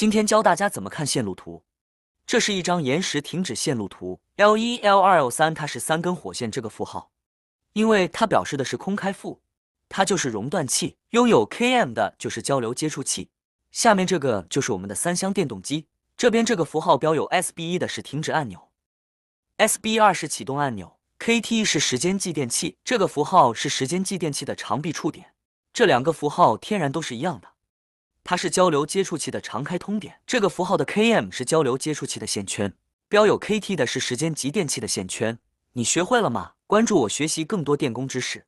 今天教大家怎么看线路图。这是一张延时停止线路图 ，L1、L2、L3，它是3根火线这个符号，因为它表示的是空开负，它就是熔断器。拥有 Km 的就是交流接触器。下面这个就是我们的3厢电动机，这边这个符号标有 SB1 的是停止按钮 ，SB2 是启动按钮 ，KT 是时间继电器，这个符号是时间继电器的长臂触点。这2个符号天然都是一样的。它是交流接触器的常开通点，这个符号的 Km 是交流接触器的线圈，标有 KT 的是时间继电器的线圈。你学会了吗？关注我学习更多电工知识。